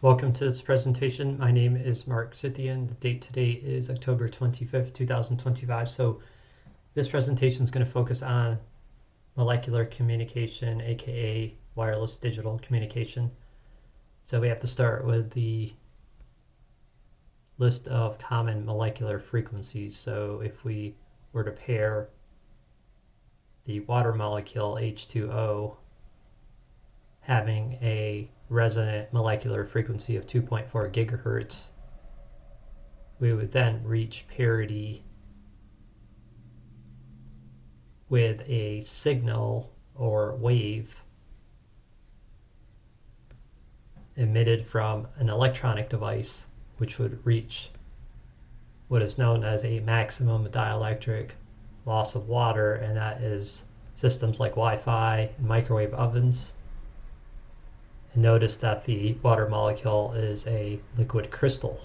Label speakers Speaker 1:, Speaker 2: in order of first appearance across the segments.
Speaker 1: Welcome to this presentation. My name is Mark Scythian. The date today is October 25th, 2025. So this presentation is going to focus on molecular communication, aka wireless digital communication. So we have to start with the list of common molecular frequencies. So if we were to pair the water molecule H2O having a resonant molecular frequency of 2.4 gigahertz, we would then reach parity with a signal or wave emitted from an electronic device, which would reach what is known as a maximum dielectric loss of water, and that is systems like Wi-Fi and microwave ovens. And notice that the water molecule is a liquid crystal,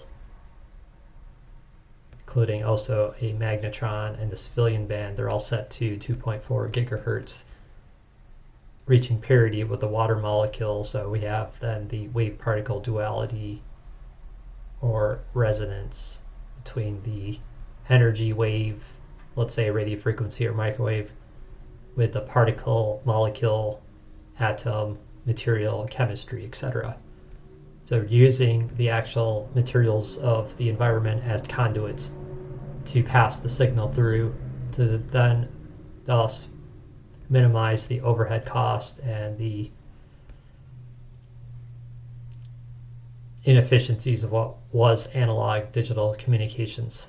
Speaker 1: including also a magnetron and the civilian band. They're all set to 2.4 gigahertz, reaching parity with the water molecule. So we have then the wave-particle duality or resonance between the energy wave, let's say a radio frequency or microwave, with the particle, molecule, atom, material, chemistry, etc. So using the actual materials of the environment as conduits to pass the signal through to then thus minimize the overhead cost and the inefficiencies of what was analog digital communications.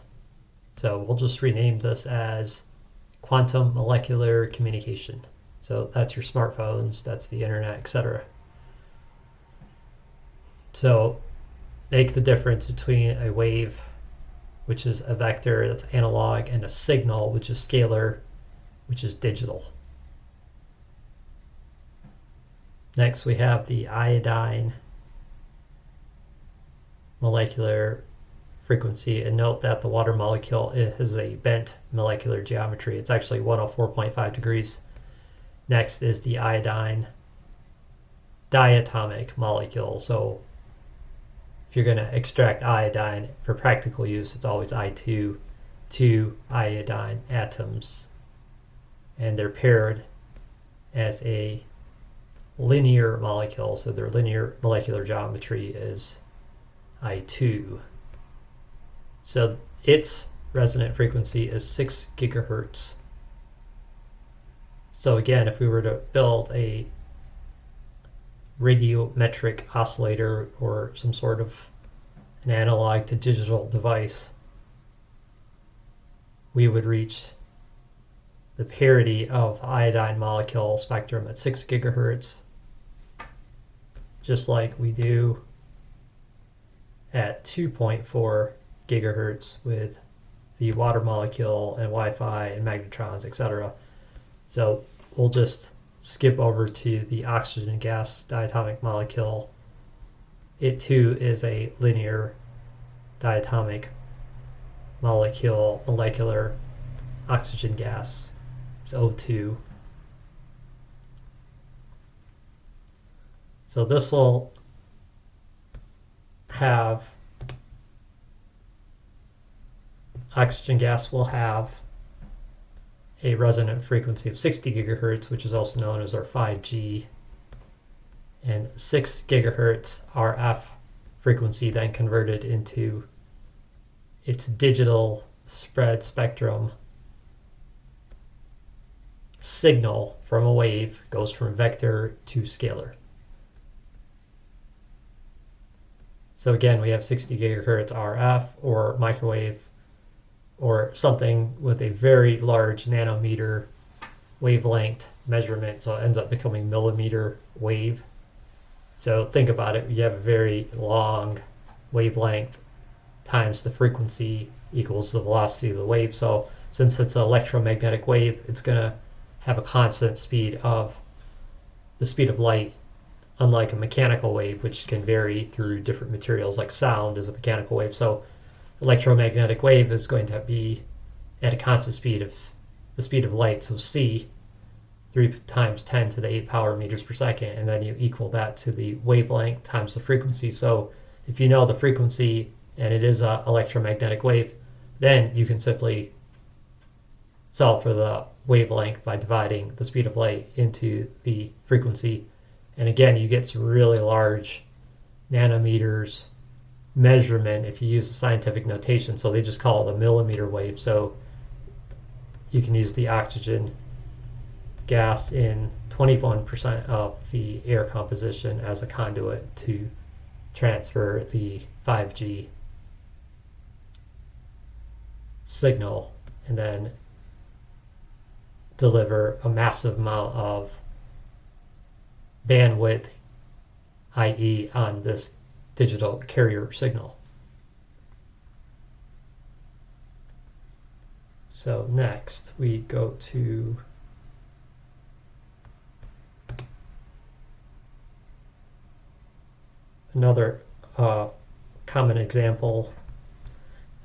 Speaker 1: So we'll just rename this as quantum molecular communication. So that's your smartphones, that's the internet, etc. So make the difference between a wave, which is a vector that's analog, and a signal, which is scalar, which is digital. Next, we have the iodine molecular frequency, and note that the water molecule is a bent molecular geometry. It's actually 104.5 degrees. Next is the iodine diatomic molecule. So if you're going to extract iodine for practical use, it's always I2, two iodine atoms, and they're paired as a linear molecule. So their linear molecular geometry is I2. So its resonant frequency is 6 gigahertz. So again, if we were to build a radiometric oscillator or some sort of an analog to digital device, we would reach the parity of iodine molecule spectrum at 6 gigahertz, just like we do at 2.4 gigahertz with the water molecule and Wi-Fi and magnetrons, etc. So we'll just skip over to the oxygen gas diatomic molecule. It too is a linear diatomic molecular oxygen gas. It's O2. So this will have, oxygen gas will have a resonant frequency of 60 gigahertz, which is also known as our 5G, and 6 gigahertz RF frequency then converted into its digital spread spectrum signal from a wave, goes from vector to scalar. So again, we have 60 gigahertz RF or microwave, or something with a very large nanometer wavelength measurement, so it ends up becoming millimeter wave. So think about it, you have a very long wavelength times the frequency equals the velocity of the wave. So since it's an electromagnetic wave, it's going to have a constant speed of the speed of light, unlike a mechanical wave, which can vary through different materials, like sound is a mechanical wave. So electromagnetic wave is going to be at a constant speed of the speed of light, so c, 3 times 10 to the 8 power meters per second, and then you equal that to the wavelength times the frequency. So if you know the frequency and it is an electromagnetic wave, then you can simply solve for the wavelength by dividing the speed of light into the frequency. And again, you get some really large nanometers measurement if you use the scientific notation. So they just call it a millimeter wave. So you can use the oxygen gas in 21% of the air composition as a conduit to transfer the 5G signal and then deliver a massive amount of bandwidth, i.e. on this digital carrier signal. So next we go to another common example,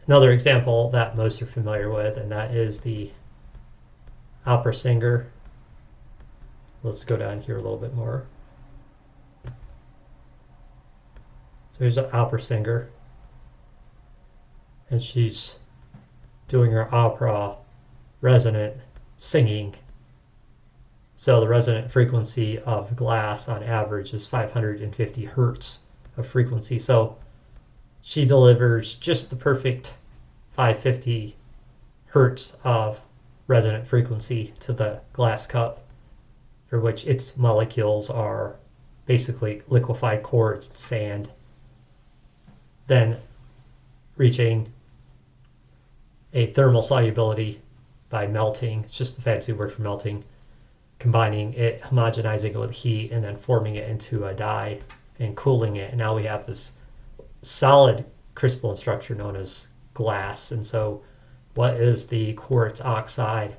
Speaker 1: another example that most are familiar with, and that is the opera singer. Let's go down here a little bit more. So here's an opera singer, and she's doing her opera resonant singing. So the resonant frequency of glass on average is 550 hertz of frequency. So she delivers just the perfect 550 hertz of resonant frequency to the glass cup, for which its molecules are basically liquefied quartz and sand, then reaching a thermal solubility by melting. It's just a fancy word for melting, combining it, homogenizing it with heat, and then forming it into a dye and cooling it. And now we have this solid crystalline structure known as glass. And so what is the quartz oxide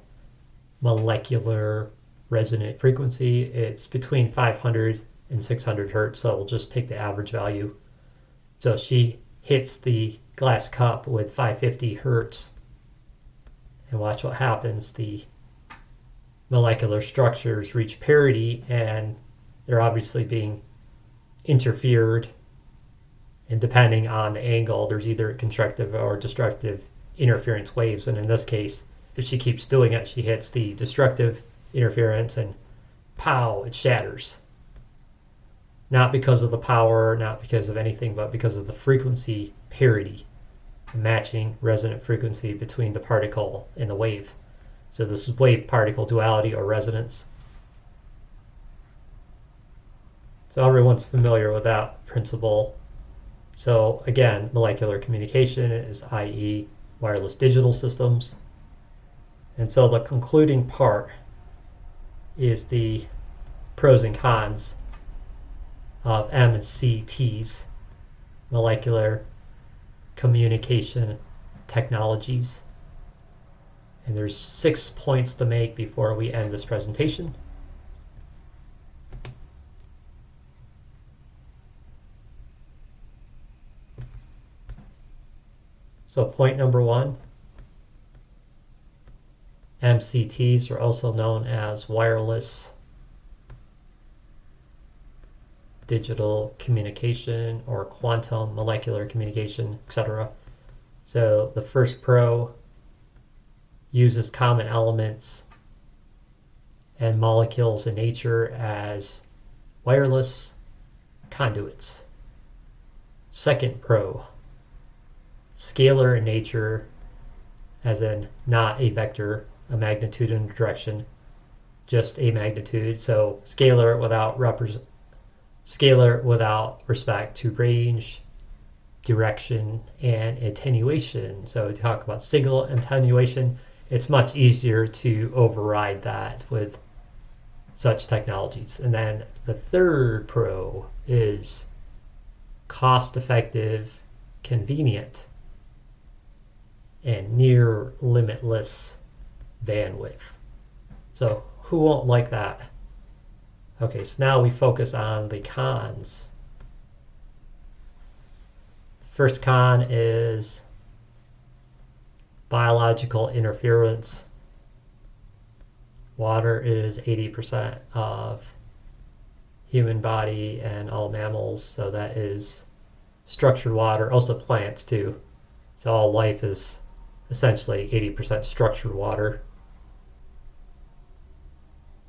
Speaker 1: molecular resonant frequency? It's between 500 and 600 hertz. So we'll just take the average value. So she hits the glass cup with 550 hertz. And watch what happens. The molecular structures reach parity, and they're obviously being interfered. And depending on the angle, there's either constructive or destructive interference waves. And in this case, if she keeps doing it, she hits the destructive interference and pow, it shatters. Not because of the power, not because of anything, but because of the frequency parity, matching resonant frequency between the particle and the wave. So this is wave-particle duality or resonance. So everyone's familiar with that principle. So again, molecular communication is i.e. wireless digital systems. And so the concluding part is the pros and cons of MCTs, molecular communication technologies. And there's 6 points to make before we end this presentation. So point number 1, MCTs are also known as wireless digital communication or quantum molecular communication, etc. So the first pro uses common elements and molecules in nature as wireless conduits. Second pro, scalar in nature, as in not a vector, a magnitude and a direction, just a magnitude. So scalar without respect to range, direction, and attenuation. So to talk about signal attenuation, it's much easier to override that with such technologies. And then the third pro is cost-effective, convenient, and near limitless bandwidth. So who won't like that? Okay, so now we focus on the cons. First con is biological interference. Water is 80% of human body and all mammals, so that is structured water, also plants too. So all life is essentially 80% structured water.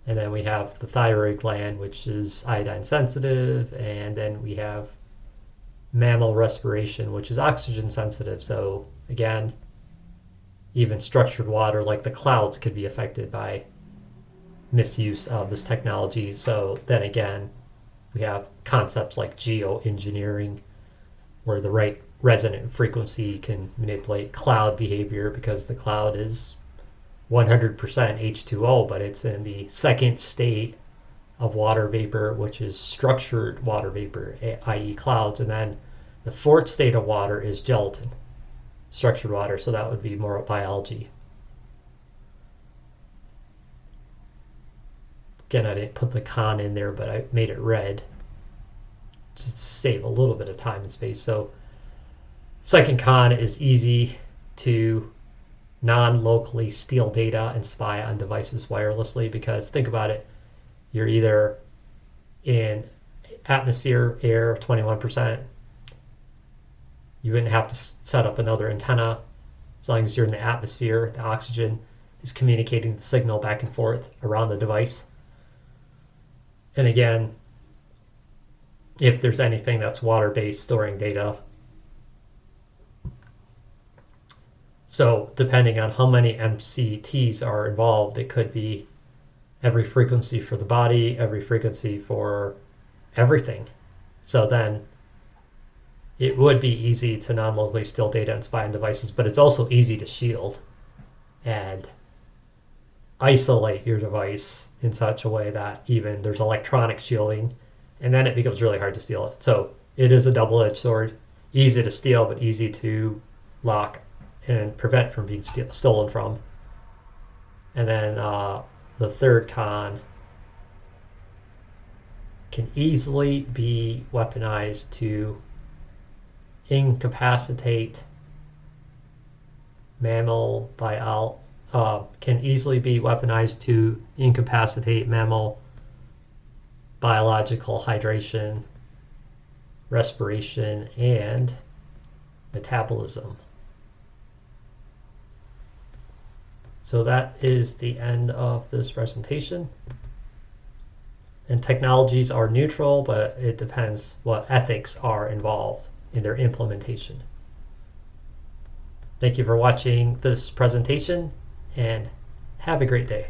Speaker 1: And then we have the thyroid gland, which is iodine sensitive, and then we have mammal respiration, which is oxygen sensitive. So again, even structured water like the clouds could be affected by misuse of this technology. So then again, we have concepts like geoengineering, where the right resonant frequency can manipulate cloud behavior, because the cloud is 100% H2O, but it's in the second state of water vapor, which is structured water vapor, i.e. clouds. And then the fourth state of water is gelatin, structured water. So that would be more biology. Again, I didn't put the con in there, but I made it red just to save a little bit of time and space. So second con is easy to non-locally steal data and spy on devices wirelessly, because think about it, you're either in atmosphere, air, 21%. You wouldn't have to set up another antenna. As long as you're in the atmosphere, the oxygen is communicating the signal back and forth around the device. And again, if there's anything that's water-based storing data, so depending on how many MCTs are involved, it could be every frequency for the body, every frequency for everything. So then it would be easy to non-locally steal data and spy on devices, but it's also easy to shield and isolate your device in such a way that even there's electronic shielding, and then it becomes really hard to steal it. So it is a double-edged sword, easy to steal, but easy to lock and prevent from being stolen from. And then the third con can easily be weaponized to incapacitate mammal biological hydration, respiration, and metabolism. So that is the end of this presentation. And technologies are neutral, but it depends what ethics are involved in their implementation. Thank you for watching this presentation, and have a great day.